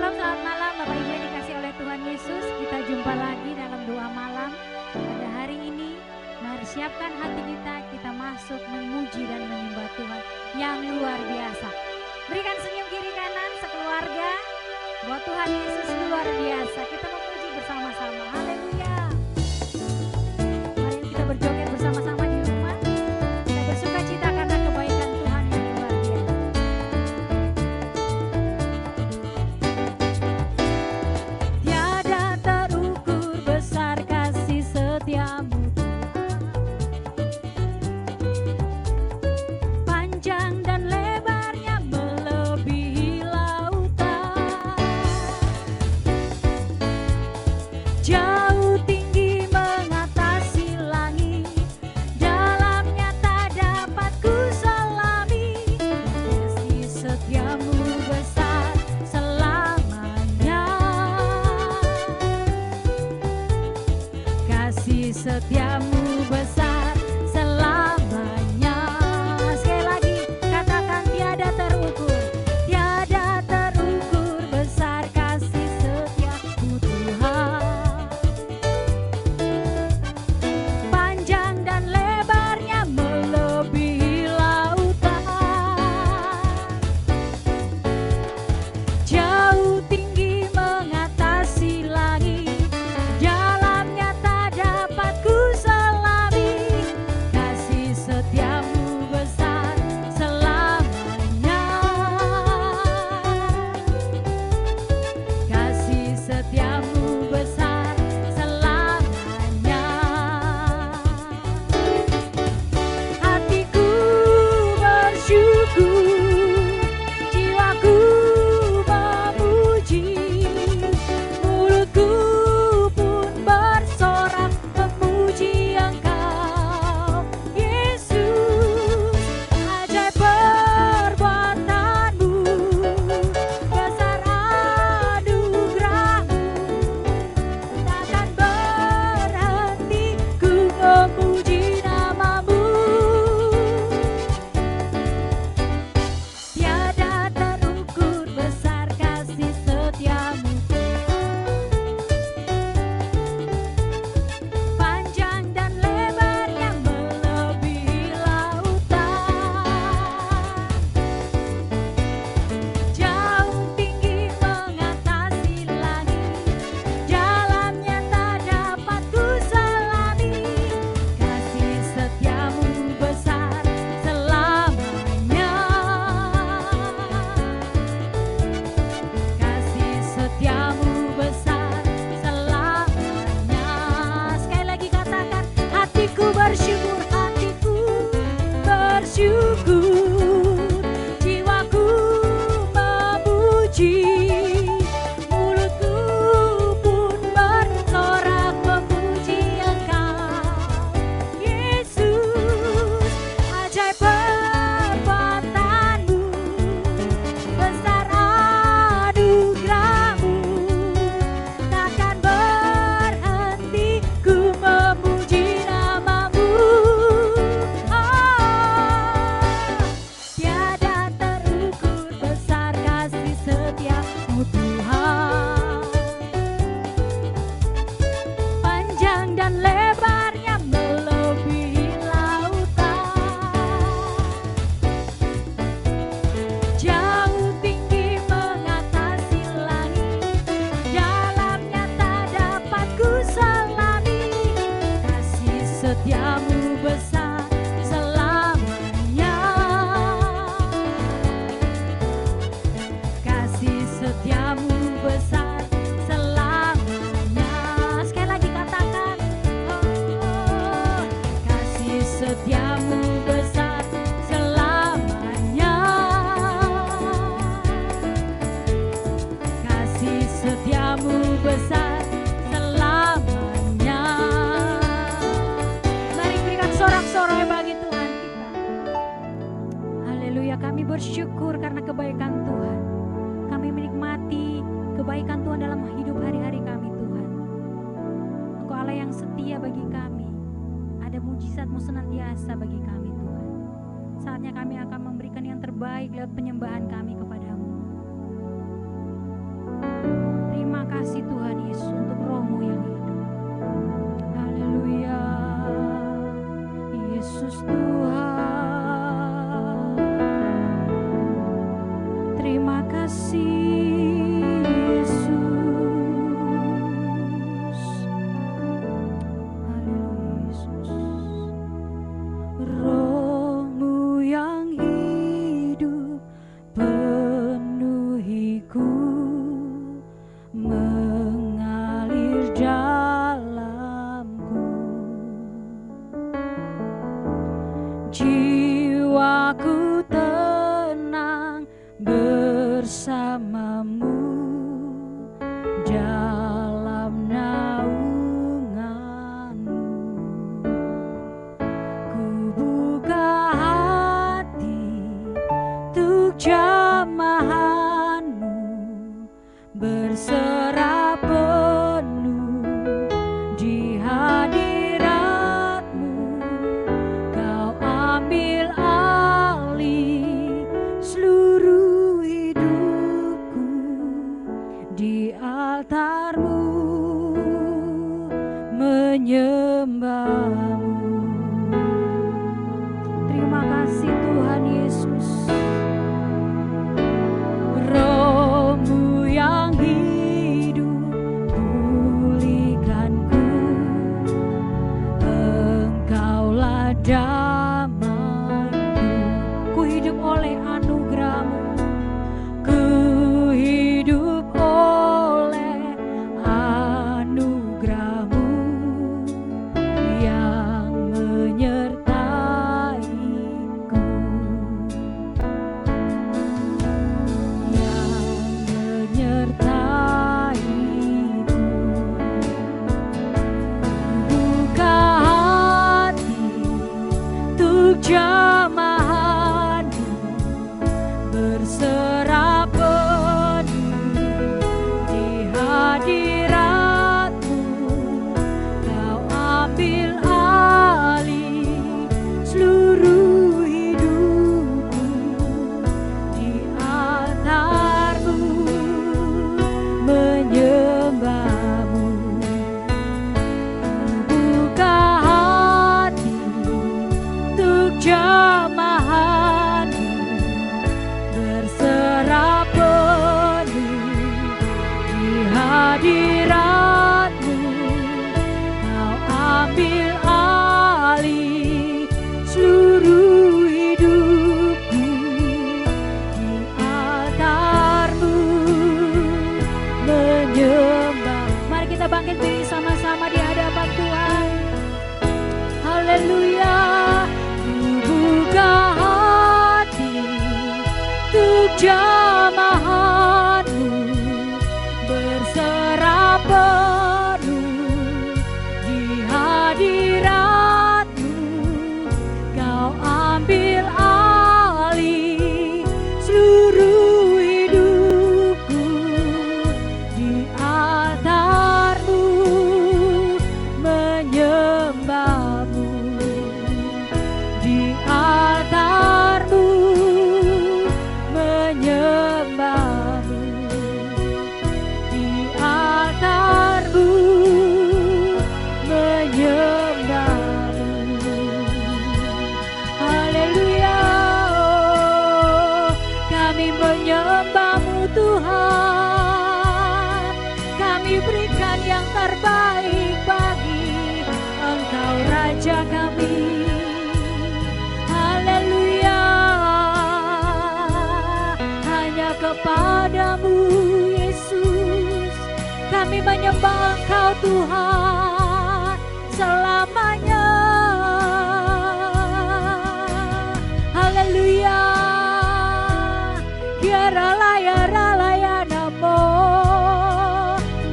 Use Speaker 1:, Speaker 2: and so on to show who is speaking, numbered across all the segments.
Speaker 1: Shalom, selamat malam Bapak Ibu yang dikasih oleh Tuhan Yesus. Kita jumpa lagi dalam doa malam pada hari ini. Mari siapkan hati kita masuk memuji dan menyembah Tuhan yang luar biasa. Berikan senyum kiri kanan sekeluarga bahwa Tuhan Yesus luar biasa. Kita memuji bersama-sama. Haleluya. Mari kita berjoget bersama-sama di rumah. Kita bersuka cita karena kebaikan Tuhan yang luar biasa. Tiada terukur besar kasih setiamu. Panjang dan lebarnya melebihi lautan. Jauh tinggi mengatasi langit, dalamnya tak dapat ku selami. Kasih setiamu besar selamanya. Kasih setiamu besar selamanya. Sekali lagi katakan tiada terukur. Tiada terukur besar kasih setiamu Tuhan. Panjang dan lebarnya melebihi lautan. Jauh tinggi mengatasi langit, dalamnya tak dapat ku selami. Kasih setiamu besar selamanya. Kasih setiamu besar selamanya. Hatiku bersyukur, jiwaku memuji, mulutku pun bersorak memuji Engkau, Yesus. Ajaib perbuatanmu, besar anugerahmu, takkan berhenti ku memuji namamu. Tiada terukur besar kasih setiamu. Panjang dan lebarnya melebihi lautan. Jauh tinggi mengatasi langit, dalamnya tak dapat ku selami. Kasih setiamu besar selamanya. Kasih setiamu besar selamanya. Sekali lagi katakan, hatiku bersyukur, jiwaku memuji, mulutku pun bersorak memuji Engkau, Yesus. Ajaib perbuatanmu, besar anugerahmu, takkan berhenti ku memuji namamu. Tiada terukur besar kasih setiamu Tuhan. Panjang dan lebarnya melebihi lautan. Jauh tinggi mengatasi langit, dalamnya tak dapat ku selami. Kasih setiamu besar selamanya. Kasih setiamu besar selamanya. Sekali lagi katakan, oh, kasih setiamu besar selamanya. Kasih setiamu besar selamanya. Mari berikan sorak-sorai bagi Tuhan kita. Haleluya, kami bersyukur karena kebaikan Tuhan. Kami menikmati kebaikan Tuhan dalam hidup hari-hari kami Tuhan. Engkau Allah yang setia bagi kami. Ada mujizat-Mu senantiasa bagi kami Tuhan. Saatnya kami akan memberikan yang terbaik lewat penyembahan kami kepadamu. kasih Tuhan Yesus untuk roh-Mu yang hidup. Haleluya, Yesus Tuhan. Terima kasih Yesus. Haleluya Yesus. Roh-Mu yang hidup penuhiku, mengalir dalamku. Jiwaku tenang bersamamu dalam naunganmu. Ku buka hati untuk jamahanmu, berserah penuh di hadiratmu. Kau ambil alih seluruh hidupku, di altarmu menyembahmu. Terima kasih Tuhan Yesus. Roh-Mu yang hidup pulihkanku, Engkaulah damaiku. Ku hidup oleh anugerah-Mu, ku hidup oleh anugerah-Mu yang menyertaiku, yang menyertaiku. Buka hati untuk jamahanmu, berserah penuh di hadiratmu. Kau ambil alih seluruh hidupku, di altarmu menyembahmu. Buka hati untuk jamahanmu, berserah penuh di hadiratmu. Kau ambil alih seluruh hidupku, di altarmu menyembah. Mari kita bangkit diri sama-sama di hadapan Tuhan. Haleluya. Ku buka hati untuk jamahanmu, berserah penuh di hadiratmu. Kau ambil alih seluruh hidupku, di altarmu menyembahmu, di altarmu menyembahmu, di altarmu menyembahmu. Haleluya, oh, kami menyembahmu Tuhan. Kami berikan yang terbaik bagi Engkau Raja kami. Haleluya, hanya kepadamu Yesus kami menyembah Engkau Tuhan selamanya. Haleluya, ya rala ya namo,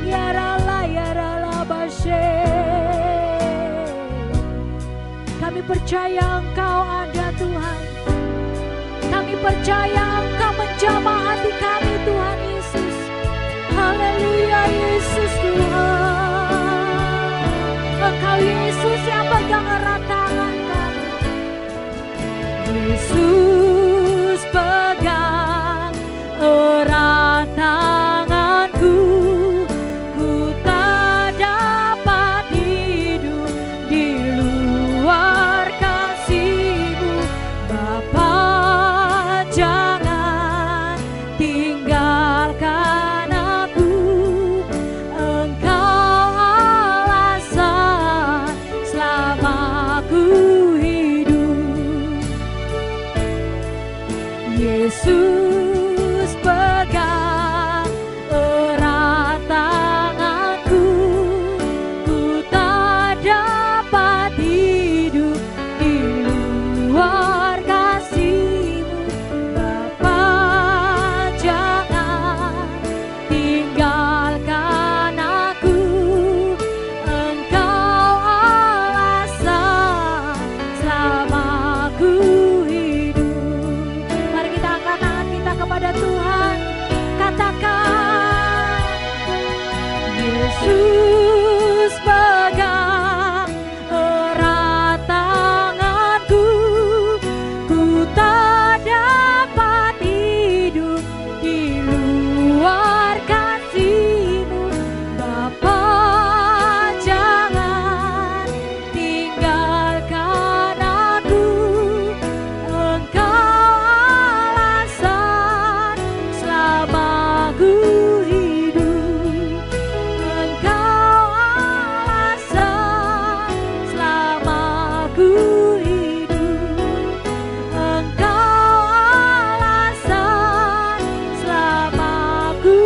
Speaker 1: ya rala bashe. Kami percaya Engkau ada Tuhan. Kami percaya Engkau menjamah hati kami Tuhan Yesus. Haleluya Yesus Tuhan. Engkau Yesus yang pegang erat tangan kami. Yesus pegang erat tanganku, Yesus pegang erat tanganku, ku tak dapat hidup di luar kasih-Mu. Bapa, jangan tinggalkan aku, Engkau alasan selama ku hidup. Mari kita angkat tangan kita kepada Tuhan, katakan, Yesus pegang erat tanganku, ku tak dapat hidup di luar kasih-Mu. Bapa, jangan tinggalkan aku, Engkau alasan selama ku hidup. Engkau alasan selama ku hidup. Engkau alasan selama ku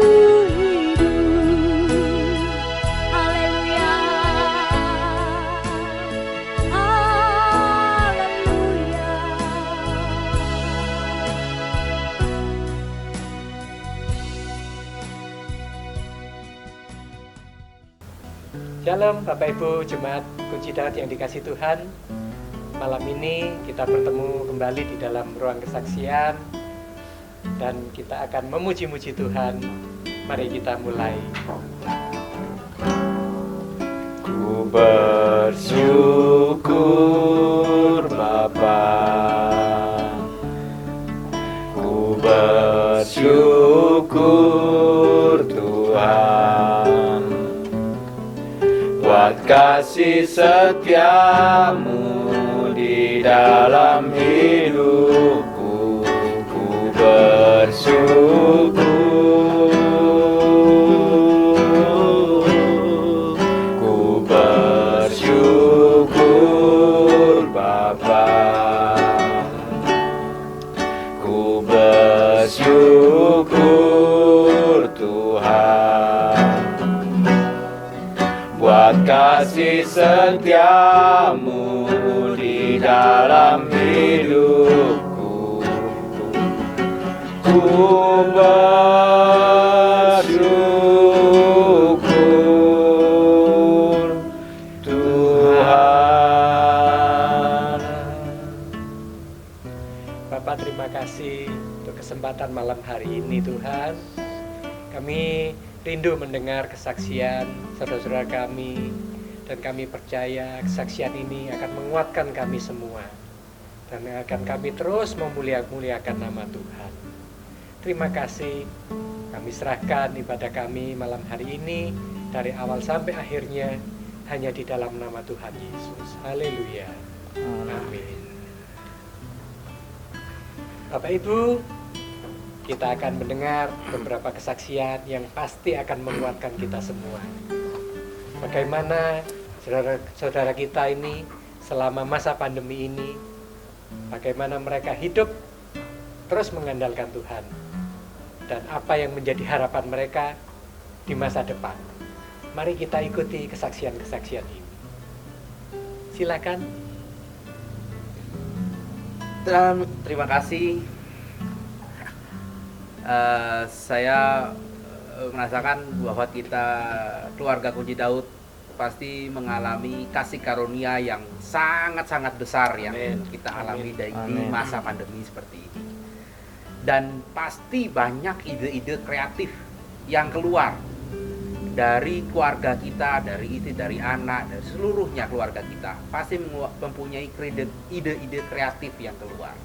Speaker 1: hidup. Haleluya.
Speaker 2: Shalom Bapak Ibu Jemaat Kunci Daud yang dikasih Tuhan. Malam ini kita bertemu kembali di dalam ruang kesaksian dan kita akan memuji-muji Tuhan. Mari kita mulai.
Speaker 3: Ku bersyukur Bapa, ku bersyukur Tuhan, buat kasih setiamu di dalam hidupku. Ku bersyukur, ku bersyukur Bapa, ku bersyukur Tuhan, buat kasih setiamu di dalam hidupku. Ku bersyukur Tuhan.
Speaker 2: Bapak, terima kasih untuk kesempatan malam hari ini Tuhan. Kami rindu mendengar kesaksian saudara-saudara kami, dan kami percaya kesaksian ini akan menguatkan kami semua dan akan kami terus memuliakan nama Tuhan. Terima kasih, kami serahkan ibadah kami malam hari ini dari awal sampai akhirnya hanya di dalam nama Tuhan Yesus. Haleluya. Amin. Bapak Ibu, kita akan mendengar beberapa kesaksian yang pasti akan menguatkan kita semua. Bagaimana saudara-saudara kita ini selama masa pandemi ini, bagaimana mereka hidup terus mengandalkan Tuhan, dan apa yang menjadi harapan mereka di masa depan. Mari kita ikuti kesaksian-kesaksian ini. Silakan.
Speaker 4: Terima kasih. Saya merasakan bahwa kita keluarga Kunci Daud pasti mengalami kasih karunia yang sangat-sangat besar yang kita alami di masa pandemi seperti ini. Dan pasti banyak ide-ide kreatif yang keluar dari keluarga kita, dari anak, dari seluruhnya keluarga kita. Pasti mempunyai ide-ide kreatif yang keluar,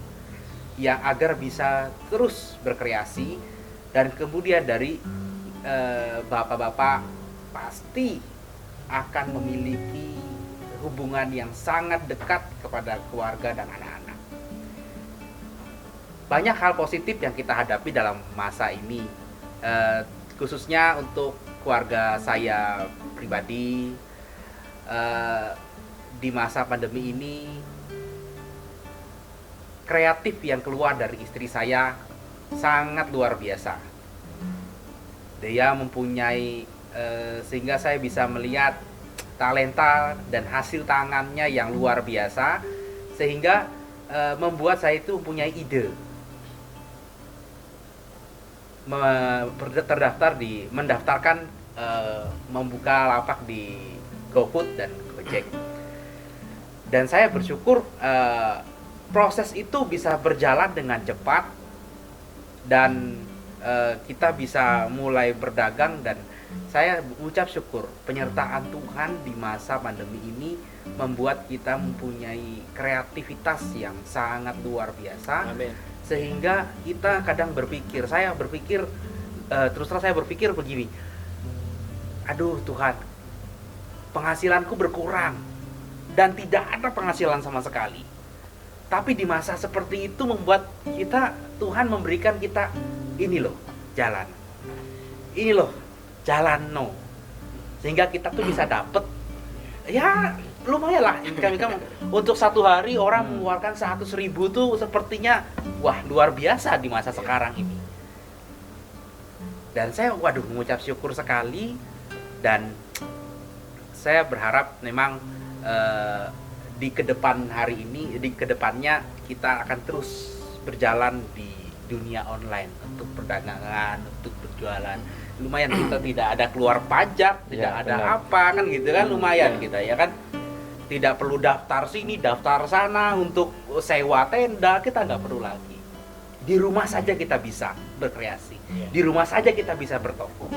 Speaker 4: yang agar bisa terus berkreasi. Dan kemudian dari bapak-bapak pasti akan memiliki hubungan yang sangat dekat kepada keluarga dan anak-anak. Banyak hal positif yang kita hadapi dalam masa ini, khususnya untuk keluarga saya pribadi. Di masa pandemi ini kreatif yang keluar dari istri saya sangat luar biasa. Dia mempunyai sehingga saya bisa melihat talenta dan hasil tangannya yang luar biasa, sehingga membuat saya itu mempunyai ide mendaftarkan membuka lapak di GoFood dan Gojek. Dan saya bersyukur proses itu bisa berjalan dengan cepat dan kita bisa mulai berdagang, dan saya ucap syukur penyertaan Tuhan di masa pandemi ini membuat kita mempunyai kreativitas yang sangat luar biasa.
Speaker 3: Amin.
Speaker 4: Sehingga kita kadang berpikir, terus terang saya berpikir begini, aduh Tuhan, penghasilanku berkurang dan tidak ada penghasilan sama sekali. Tapi di masa seperti itu membuat kita, Tuhan memberikan kita ini loh jalan, ini loh jalan no, sehingga kita tuh bisa dapet ya lumayan lah income untuk satu hari orang mengeluarkan 100.000 tuh sepertinya wah luar biasa di masa sekarang ini. Dan saya waduh mengucap syukur sekali, dan saya berharap memang di kedepan hari ini, di kedepannya kita akan terus berjalan di dunia online untuk perdagangan, untuk berjualan. Lumayan kita tidak ada keluar pajak, tidak ada
Speaker 3: benar.
Speaker 4: apa kan gitu kan, lumayan kita ya kan. Tidak perlu daftar sini, daftar sana untuk sewa tenda, kita nggak perlu lagi. Di rumah saja kita bisa berkreasi, di rumah saja kita bisa bertoko.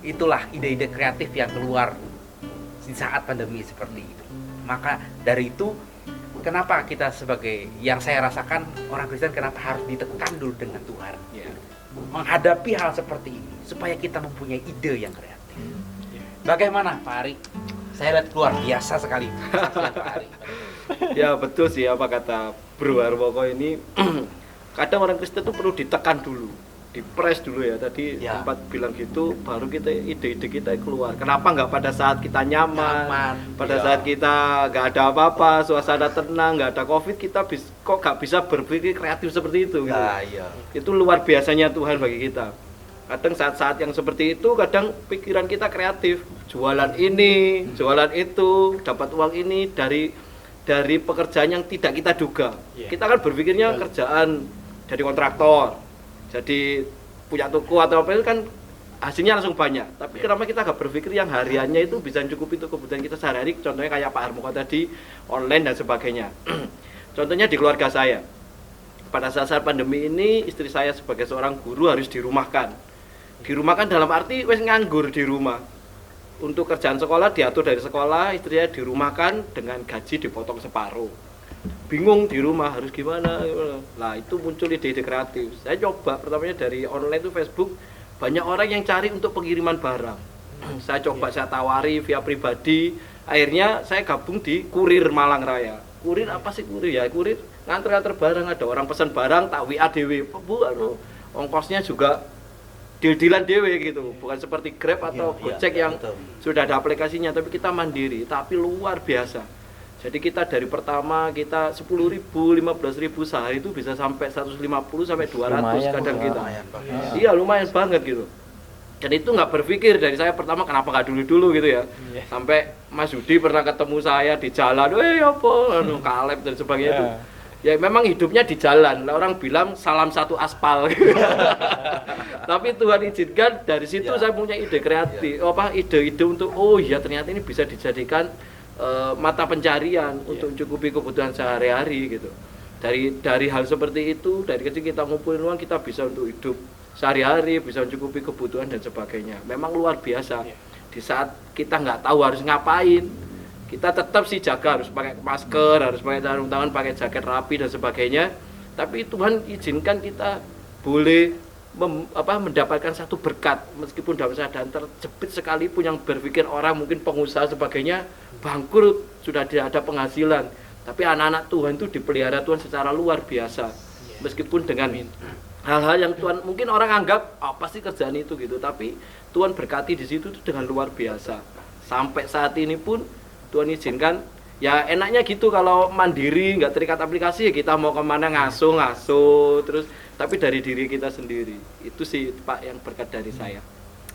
Speaker 4: Itulah ide-ide kreatif yang keluar di saat pandemi seperti itu. Maka dari itu, kenapa kita sebagai, yang saya rasakan orang Kristen, kenapa harus ditekan dulu dengan Tuhan menghadapi hal seperti ini, supaya kita mempunyai ide yang kreatif. Bagaimana Pak Ari? Saya lihat luar biasa sekali Pak Ari.
Speaker 3: Ya betul sih apa kata Bro Harmoko ini. Kadang orang Kristen itu perlu ditekan dulu, dipres dulu ya. Tadi sempat bilang gitu, baru kita ide-ide kita keluar. Kenapa nggak pada saat kita nyaman pada saat kita nggak ada apa-apa, suasana tenang, nggak ada COVID, kita kok nggak bisa berpikir kreatif seperti itu gitu. Itu luar biasanya Tuhan bagi kita. Kadang saat-saat yang seperti itu, kadang pikiran kita kreatif, jualan ini, jualan itu, dapat uang ini dari pekerjaan yang tidak kita duga. Kita kan berpikirnya kerjaan jadi kontraktor, jadi punya toko atau apa itu kan hasilnya langsung banyak. Tapi kenapa kita nggak berpikir yang hariannya itu bisa cukupi untuk kebutuhan kita sehari-hari? Contohnya kayak Pak Harmoko tadi, online dan sebagainya. Contohnya di keluarga saya, pada saat pandemi ini istri saya sebagai seorang guru harus dirumahkan. Dirumahkan dalam arti wes nganggur di rumah. Untuk kerjaan sekolah diatur dari sekolah, istrinya dirumahkan dengan gaji dipotong separuh. Bingung di rumah harus gimana. Nah itu muncul ide-ide kreatif. Saya coba pertamanya dari online itu Facebook, banyak orang yang cari untuk pengiriman barang. Saya coba saya tawari via pribadi. Akhirnya saya gabung di Kurir Malang Raya. Kurir apa sih kurir ya? Kurir nganter-nganter barang, ada orang pesan barang tak WA dewe. Ongkosnya juga deal-dealan dewe gitu, bukan seperti Grab atau Gojek yang sudah ada aplikasinya, tapi kita mandiri, tapi luar biasa. Jadi kita dari pertama kita 10.000, 15.000 sehari itu bisa sampai 150 sampai 200 lumayan, kadang kita. Iya lumayan banget gitu. Dan itu nggak berpikir dari saya pertama kenapa nggak dulu gitu ya. Sampai Mas Yudi pernah ketemu saya di jalan, apa, Kaleb dan sebagainya itu. Ya memang hidupnya di jalan. Orang bilang salam satu aspal. Tapi Tuhan izinkan dari situ saya punya ide kreatif. Ide-ide untuk ternyata ini bisa dijadikan mata pencarian untuk mencukupi kebutuhan sehari-hari gitu. Dari hal seperti itu, dari kecil kita ngumpulin uang, kita bisa untuk hidup sehari-hari, bisa mencukupi kebutuhan dan sebagainya. Memang luar biasa. Di saat kita nggak tahu harus ngapain, kita tetap sih jaga, harus pakai masker, harus pakai sarung tangan, pakai jaket rapi dan sebagainya. Tapi Tuhan izinkan kita boleh mendapatkan satu berkat, meskipun dalam keadaan terjepit sekalipun, yang berpikir orang mungkin pengusaha sebagainya bangkrut, sudah tidak ada penghasilan. Tapi anak-anak Tuhan itu dipelihara Tuhan secara luar biasa. Meskipun dengan hal-hal yang Tuhan mungkin orang anggap apa sih kerjaan itu gitu, tapi Tuhan berkati di situ dengan luar biasa. Sampai saat ini pun Tuhan izinkan Ya enaknya gitu kalau mandiri, nggak terikat aplikasi, ya kita mau kemana ngasuh terus, tapi dari diri kita sendiri. Itu sih Pak yang berkat dari saya.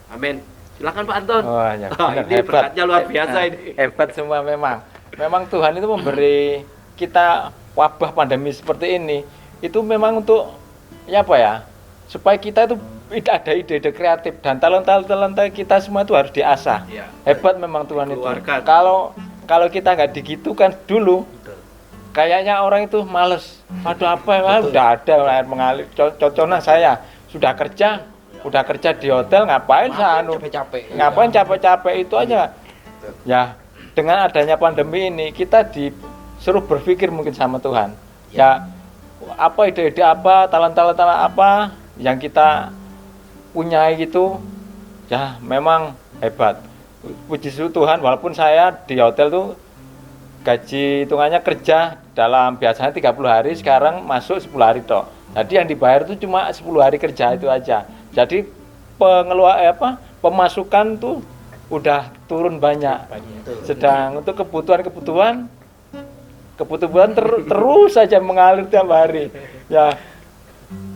Speaker 3: Amin. Silakan Pak Anton.
Speaker 2: Oh, ya, benar,
Speaker 3: ini
Speaker 2: hebat.
Speaker 3: berkatnya luar biasa ini.
Speaker 2: Hebat semua memang. Memang Tuhan itu memberi kita wabah pandemi seperti ini. Itu memang untuk ya apa ya? Supaya kita itu ada ide-ide kreatif dan talenta kita semua itu harus diasah.
Speaker 3: Ya.
Speaker 2: Hebat memang Tuhan itu.
Speaker 3: Keluarkan.
Speaker 2: Kalau kita nggak digitukan dulu, kayaknya orang itu males. Aduh apa ya, udah ada air mengalir. Contohnya saya sudah kerja di hotel, ngapain ngapain capek-capek itu aja. Ya, dengan adanya pandemi ini kita disuruh berpikir mungkin sama Tuhan. Ya, apa ide-ide apa, talenta apa yang kita punya gitu. Ya, memang hebat. Puji Tuhan, walaupun saya di hotel tuh gaji hitungannya kerja dalam biasanya 30 hari, sekarang masuk 10 hari toh. Jadi yang dibayar itu cuma 10 hari kerja itu aja. Jadi pemasukan tuh udah turun banyak. Sedang untuk kebutuhan terus saja mengalir tiap hari. Ya,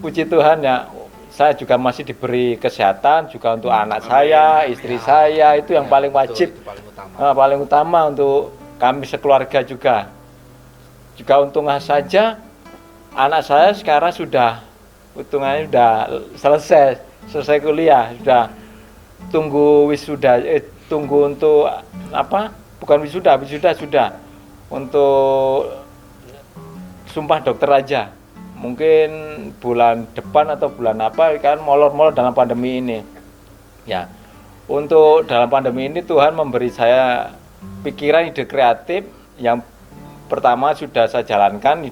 Speaker 2: puji Tuhan ya. Saya juga masih diberi kesehatan juga untuk anak saya, istri saya, itu yang paling wajib, paling utama untuk kami sekeluarga juga. Juga untungnya saja anak saya sekarang untungnya sudah selesai kuliah, sudah tunggu untuk apa? Bukan wisuda sudah untuk sumpah dokter aja. Mungkin bulan depan atau bulan apa kan molor-molor dalam pandemi ini. Ya. Untuk dalam pandemi ini Tuhan memberi saya pikiran ide kreatif yang pertama sudah saya jalankan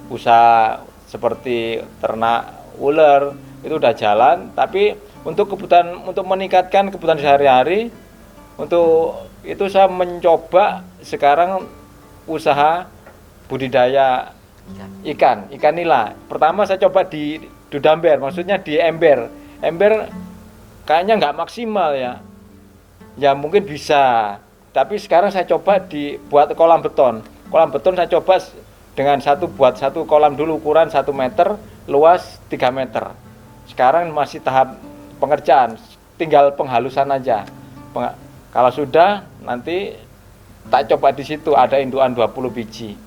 Speaker 2: usaha seperti ternak ular itu udah jalan, tapi untuk meningkatkan kebutuhan sehari-hari untuk itu saya mencoba sekarang usaha budidaya ikan nila. Pertama saya coba di dudamber, maksudnya di ember kayaknya nggak maksimal ya mungkin bisa, tapi sekarang saya coba dibuat kolam beton saya coba dengan buat satu kolam dulu ukuran 1 meter, luas 3 meter. Sekarang masih tahap pengerjaan, tinggal penghalusan aja. Kalau sudah nanti tak coba di situ ada indukan 20 biji.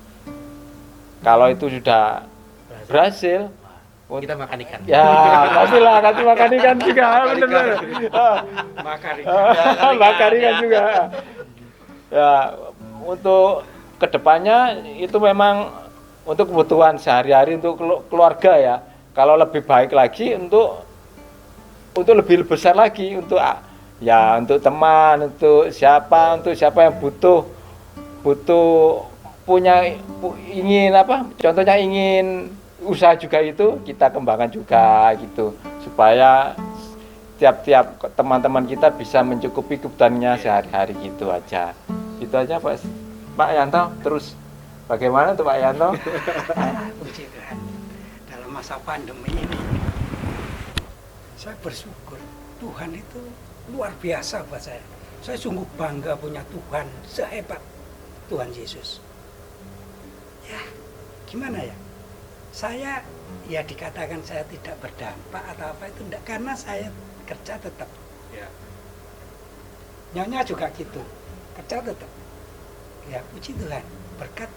Speaker 2: Kalau itu sudah berhasil,
Speaker 4: kita makan ikan.
Speaker 2: Ya, kasih makan ikan juga, benar. Makan ikan juga. Ya, untuk kedepannya itu memang untuk kebutuhan sehari-hari untuk keluarga ya. Kalau lebih baik lagi untuk lebih besar lagi untuk teman, untuk siapa yang butuh contohnya ingin usaha juga itu kita kembangkan juga gitu supaya tiap teman-teman kita bisa mencukupi kebutuhannya sehari-hari gitu aja Pak Yanto. Terus bagaimana tuh Pak Yanto?
Speaker 5: Puji Tuhan, dalam masa pandemi ini saya bersyukur Tuhan itu luar biasa buat saya sungguh bangga punya Tuhan sehebat Tuhan Yesus. Ya, gimana ya? Saya ya dikatakan saya tidak berdampak atau apa itu enggak, karena saya kerja tetap.
Speaker 3: Ya.
Speaker 5: Nyonya juga gitu, kerja tetap. Ya, puji Tuhan, berkat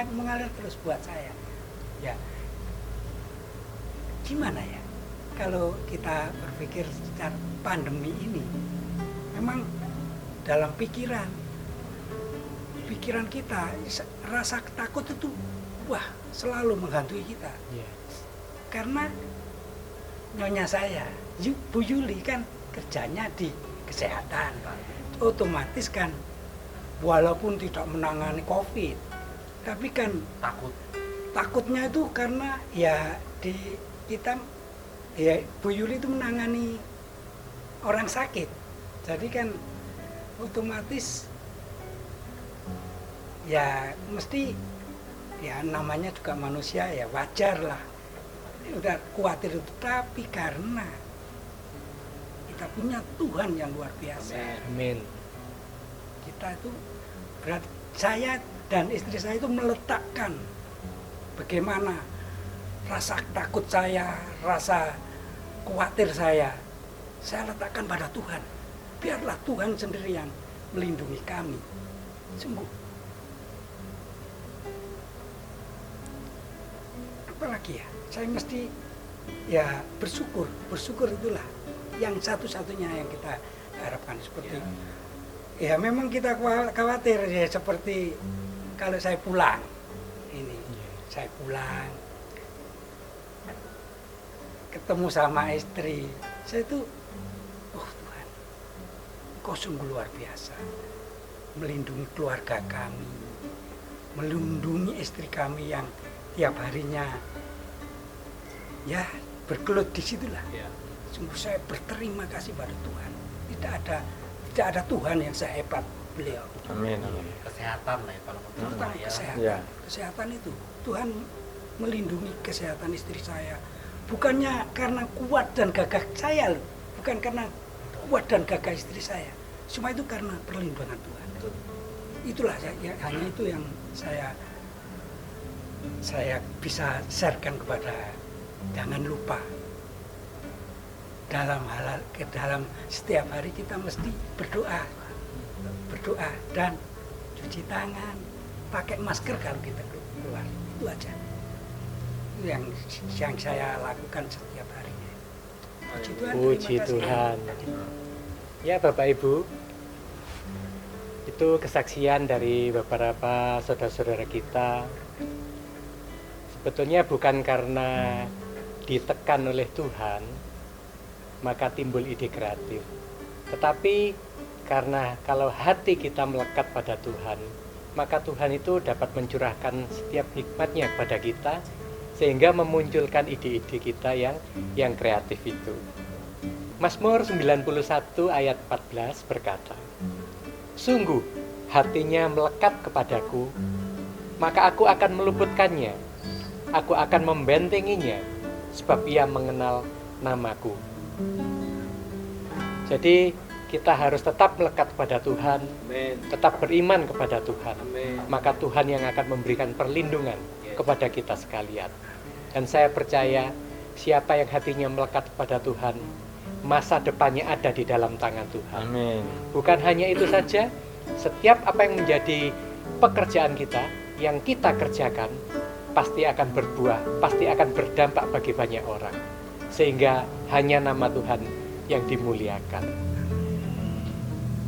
Speaker 5: mengalir terus buat saya. Ya. Gimana ya? Kalau kita berpikir secara pandemi ini, memang dalam pikiran kita, rasa takut itu selalu menghantui kita. Karena nyonya saya, Bu Yuli kan kerjanya di kesehatan, otomatis kan walaupun tidak menangani COVID, tapi kan takutnya itu karena Bu Yuli itu menangani orang sakit, jadi kan otomatis ya mesti ya namanya juga manusia ya wajar lah udah khawatir itu, tapi karena kita punya Tuhan yang luar biasa.
Speaker 2: Amin.
Speaker 5: Kita itu Berarti saya dan istri saya itu meletakkan bagaimana rasa takut saya, rasa khawatir saya letakkan pada Tuhan. Biarlah Tuhan sendiri yang melindungi kami. Sungguh. Apalagi ya, saya mesti ya bersyukur. Bersyukur itulah yang satu-satunya yang kita harapkan. Seperti ya memang kita khawatir ya, seperti kalau saya pulang ini, saya pulang ketemu sama istri, saya itu oh Tuhan, Kau sungguh luar biasa melindungi keluarga kami, melindungi istri kami yang tiap harinya ya bergelut di situlah. Sungguh saya berterima kasih pada Tuhan. Tidak ada Tuhan yang sehebat beliau.
Speaker 2: Amin.
Speaker 4: Kesehatan lah ya kalau
Speaker 5: Tentang
Speaker 4: ya.
Speaker 5: kesehatan. Kesehatan itu Tuhan melindungi kesehatan istri saya. Bukannya karena kuat dan gagah saya loh, bukan karena kuat dan gagah istri saya. Semua itu karena perlindungan Tuhan. Itulah hanya itu yang saya bisa sharekan kepada. Jangan lupa dalam setiap hari kita mesti berdoa dan cuci tangan, pakai masker kalau kita keluar. Itu aja. Itu yang saya lakukan setiap harinya.
Speaker 2: Puji Tuhan. Ya Bapak Ibu, itu kesaksian dari beberapa saudara-saudara kita. Sebetulnya bukan karena ditekan oleh Tuhan maka timbul ide kreatif, tetapi karena kalau hati kita melekat pada Tuhan, maka Tuhan itu dapat mencurahkan setiap hikmatnya kepada kita sehingga memunculkan ide-ide kita yang kreatif itu. Mazmur 91 ayat 14 berkata, "Sungguh hatinya melekat kepadaku, maka aku akan meluputkannya. Aku akan membentenginya, sebab ia mengenal namaku." Jadi kita harus tetap melekat kepada Tuhan, tetap beriman kepada Tuhan. Maka Tuhan yang akan memberikan perlindungan kepada kita sekalian. Dan saya percaya siapa yang hatinya melekat kepada Tuhan, masa depannya ada di dalam tangan Tuhan.
Speaker 6: Amin.
Speaker 2: Bukan hanya itu saja, setiap apa yang menjadi pekerjaan kita, yang kita kerjakan, pasti akan berbuah, pasti akan berdampak bagi banyak orang. Sehingga hanya nama Tuhan yang dimuliakan.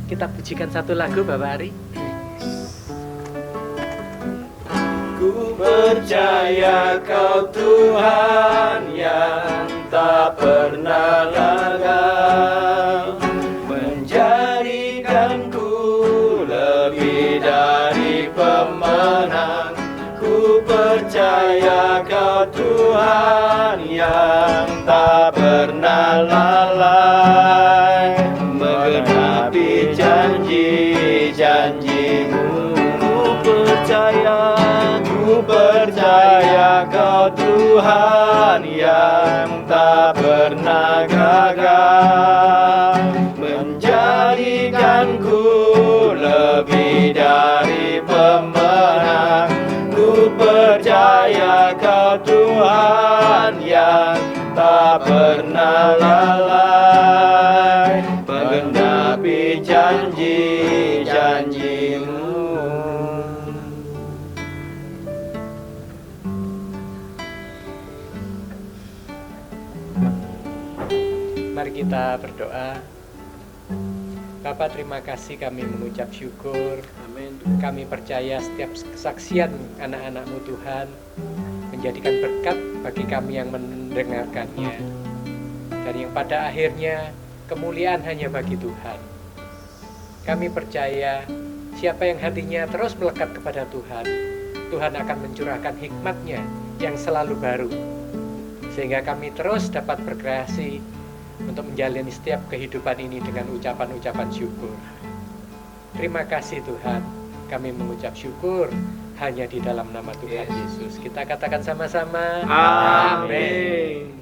Speaker 2: Kita pujikan satu lagu Bapak Ari.
Speaker 3: Ku percaya Kau Tuhan yang tak pernah gagal, menjadikanku lebih dari pemenang. Ku percaya Kau Tuhan yang tak pernah lalai, menggenapi janji-janji-Mu. Ku percaya Kau Tuhan yang tak pernah gagal, menjadikanku lebih dari pemenang. Ku percaya Kau Tuhan yang tak pernah lalai, menggenapi janji-janji-Mu.
Speaker 2: Mari kita berdoa. Bapa, terima kasih, kami mengucap syukur.
Speaker 3: Amin.
Speaker 2: Kami percaya setiap kesaksian anak-anak-Mu Tuhan menjadikan berkat bagi kami yang mendengarkannya. Dan yang pada akhirnya kemuliaan hanya bagi Tuhan. Kami percaya siapa yang hatinya terus melekat kepada Tuhan, Tuhan akan mencurahkan hikmat-Nya yang selalu baru. Sehingga kami terus dapat berkreasi untuk menjalani setiap kehidupan ini dengan ucapan-ucapan syukur. Terima kasih Tuhan, kami mengucap syukur hanya di dalam nama Tuhan Yesus. Kita katakan sama-sama,
Speaker 3: Amin.